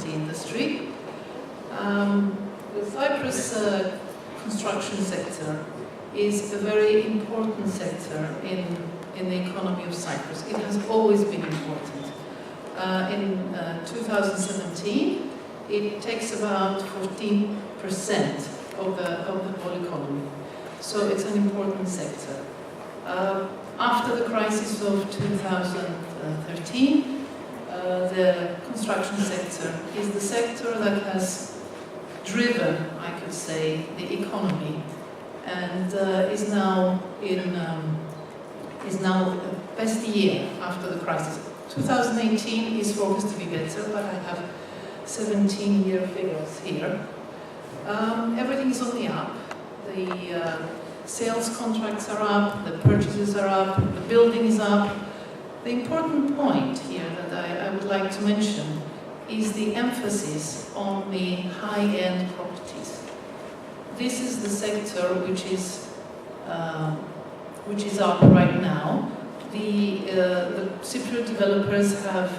the industry. The Cyprus construction sector is a very important sector in the economy of Cyprus. It has always been important. In 2017, it takes about 14% of the whole economy. So it's an important sector. After the crisis of 2013, the construction sector is the sector that has driven, I could say, the economy, and is now the best year after the crisis. 2018 is focused to be better, but I have 17-year figures here. Everything is on the up. The sales contracts are up, the purchases are up, the building is up. The important point here that I would like to mention is the emphasis on the high-end properties. This is the sector which is up right now. The Cypriot developers have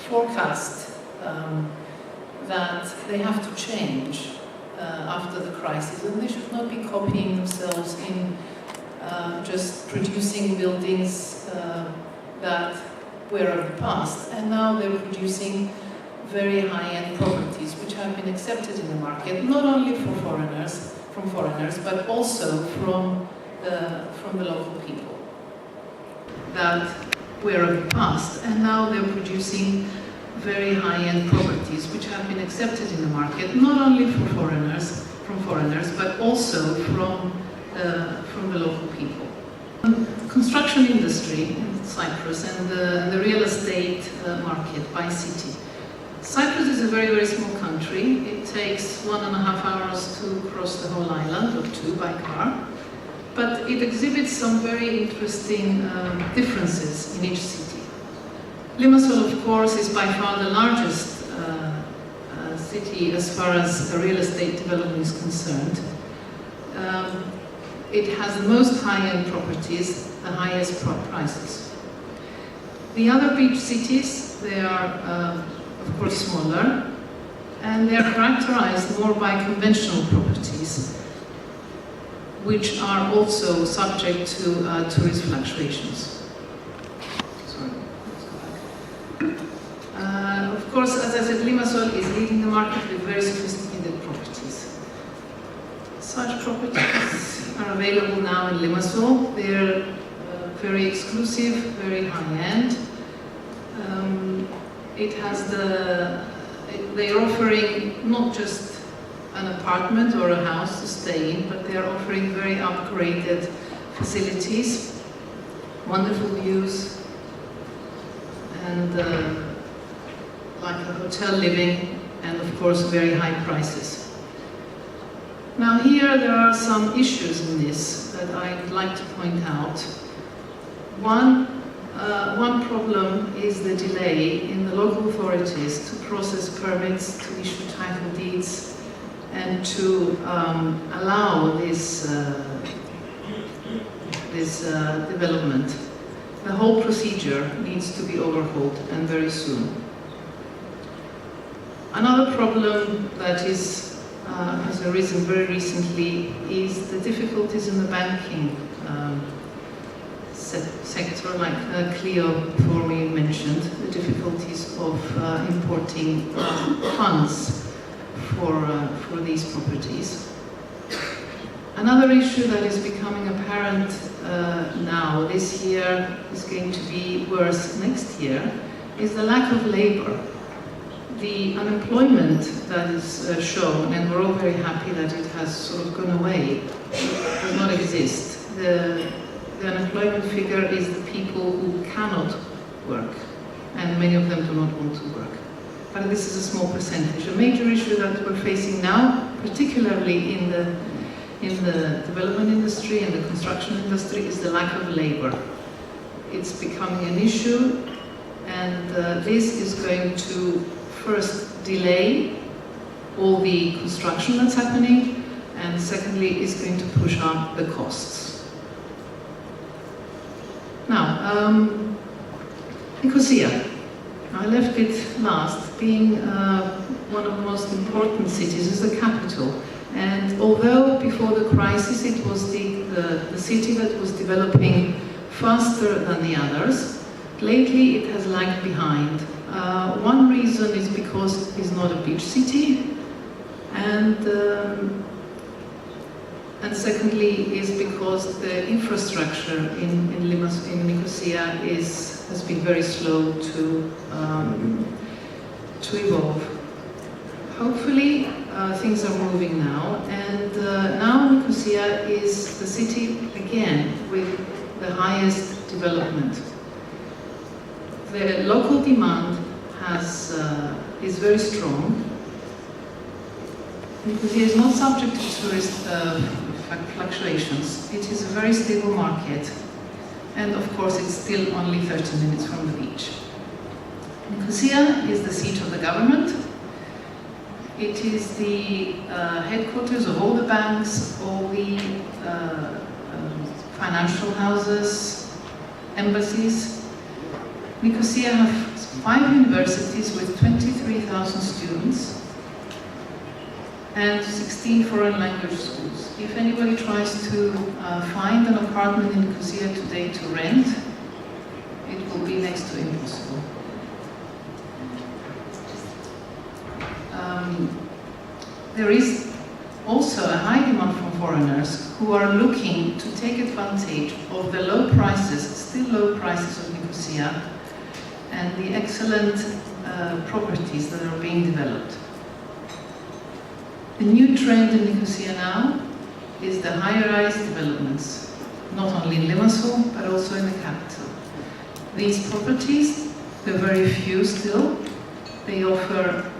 forecast that they have to change after the crisis, and they should not be copying themselves in just producing buildings that were of the past, and now they're producing very high-end properties which have been accepted in the market, not only from foreigners, but also from the local people that were of the past, and now they're producing very high-end properties which have been accepted in the market, not only from foreigners, but also from the local people. The construction industry in Cyprus and the real estate market by city. Cyprus is a very, very small country. It takes 1.5 hours to cross the whole island, or 2 by car. But it exhibits some very interesting differences in each city. Limassol, of course, is by far the largest city as far as the real estate development is concerned. It has the most high-end properties, the highest prices. The other beach cities, they are, of course, smaller, and they are characterized more by conventional properties, which are also subject to tourist fluctuations. Sorry, let's go back. Of course, as I said, Limassol is leading the market with very sophisticated properties. Such properties are available now in Limassol. They're very exclusive, very high-end. They're offering not just an apartment or a house to stay in, but they are offering very upgraded facilities, wonderful views, and like a hotel living, and of course very high prices. Now here there are some issues in this that I'd like to point out. One problem is the delay in the local authorities to process permits, to issue title deeds, and to allow this development. The whole procedure needs to be overhauled, and very soon. Another problem that has arisen very recently is the difficulties in the banking sector, like Cleo before me mentioned, the difficulties of importing funds for these properties. Another issue that is becoming apparent now, this year is going to be worse next year, is the lack of labor. The unemployment that is shown, and we're all very happy that it has sort of gone away, does not exist. The unemployment figure is the people who cannot work, and many of them do not want to work. But this is a small percentage. A major issue that we're facing now, particularly in the development industry and the construction industry, is the lack of labor. It's becoming an issue, and this is going to first delay all the construction that's happening, and secondly is going to push up the costs. Now, Nicosia. I left it last being one of the most important cities, is the capital. And although before the crisis it was the city that was developing faster than the others, lately it has lagged behind. One reason is because it's not a beach city, and secondly is because the infrastructure in Nicosia has been very slow to evolve. Hopefully things are moving now, and now Nicosia is the city again with the highest development. The local demand is very strong. Nicosia is not subject to tourist fluctuations. It is a very stable market, and of course it's still only 30 minutes from the beach. Nicosia is the seat of the government. It is the headquarters of all the banks, all the financial houses, embassies. Nicosia has 5 universities with 23,000 students and 16 foreign language schools. If anybody tries to find an apartment in Nicosia today to rent, it will be next to impossible. There is also a high demand from foreigners who are looking to take advantage of the low prices, still low prices of Nicosia, and the excellent properties that are being developed. The new trend in Nicosia now is the high-rise developments, not only in Limassol, but also in the capital. These properties, there are very few still, they offer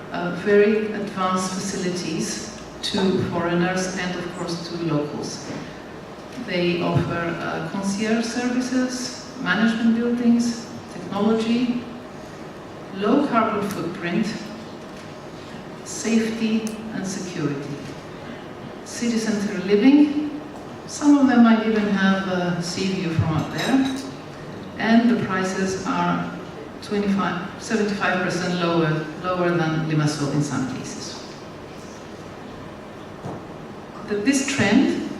very advanced facilities to foreigners and of course to locals. They offer concierge services, management buildings, technology, low carbon footprint, safety and security. City center living, some of them might even have a sea view from up there, and the prices are 75% lower than Limassol in some cases. This trend,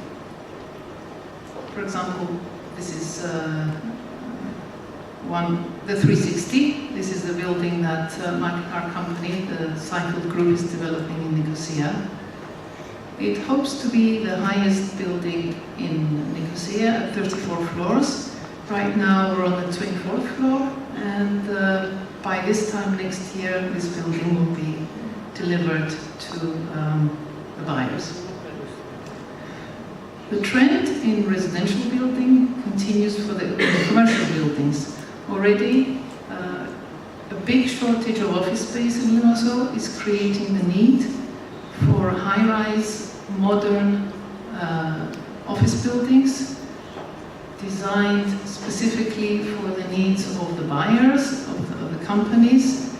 for example, this is the 360. This is the building that our company, the Xitas Group, is developing in Nicosia. It hopes to be the highest building in Nicosia at 34 floors. Right now we're on the 24th floor, and by this time next year this building will be delivered to the buyers. The trend in residential building continues for the commercial buildings. Already a big shortage of office space in Limassol is creating the need for high-rise, modern office buildings designed specifically for the needs of the buyers, of the companies.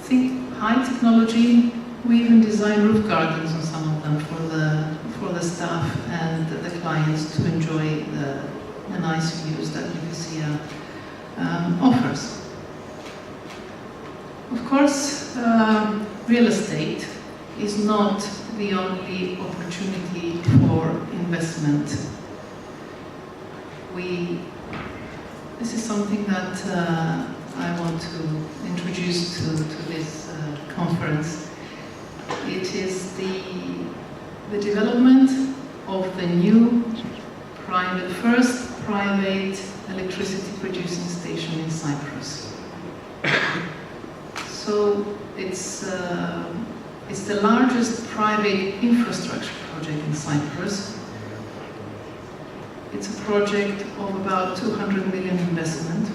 Think high technology. We even design roof gardens on some of them for the staff and the clients to enjoy the nice views that Nicosia offers. Of course, real estate is not the only opportunity for investment. This is something that I want to introduce to this conference. It is the development of the new first private electricity producing station in Cyprus. So it's the largest private infrastructure project in Cyprus. It's a project of about 200 million investment,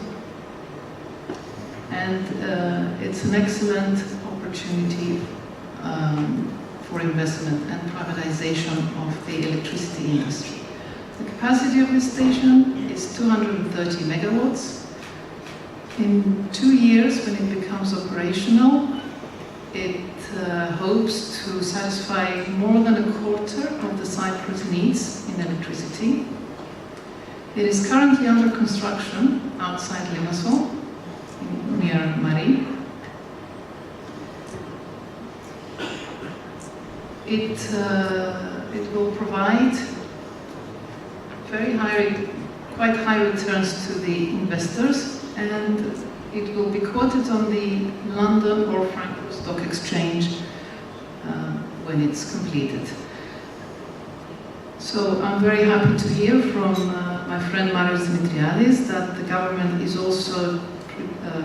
and it's an excellent opportunity for investment and privatization of the electricity industry. The capacity of this station is 230 megawatts. In 2 years, when it becomes operational, it hopes to satisfy more than a quarter of the Cyprus needs in electricity. It is currently under construction outside Limassol, near Mari. It will provide quite high returns to the investors, and it will be quoted on the London or Frankfurt Stock Exchange when it's completed. So I'm very happy to hear from my friend Marios Dimitriadis that the government is also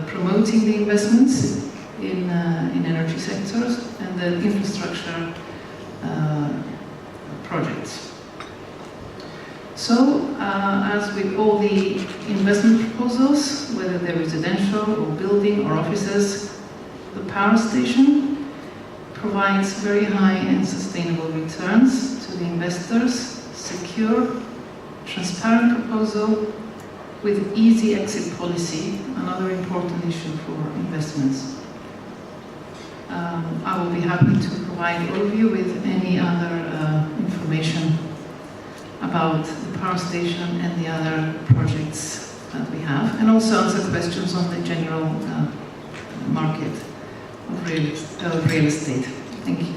promoting the investments in energy sectors and the infrastructure projects. So, as with all the investment proposals, whether they're residential or building or offices, the power station provides very high and sustainable returns to the investors, secure, transparent proposal with easy exit policy, another important issue for investments. I will be happy to provide all of you with any other information about the power station and the other projects that we have, and also answer questions on the general market of real estate. Thank you.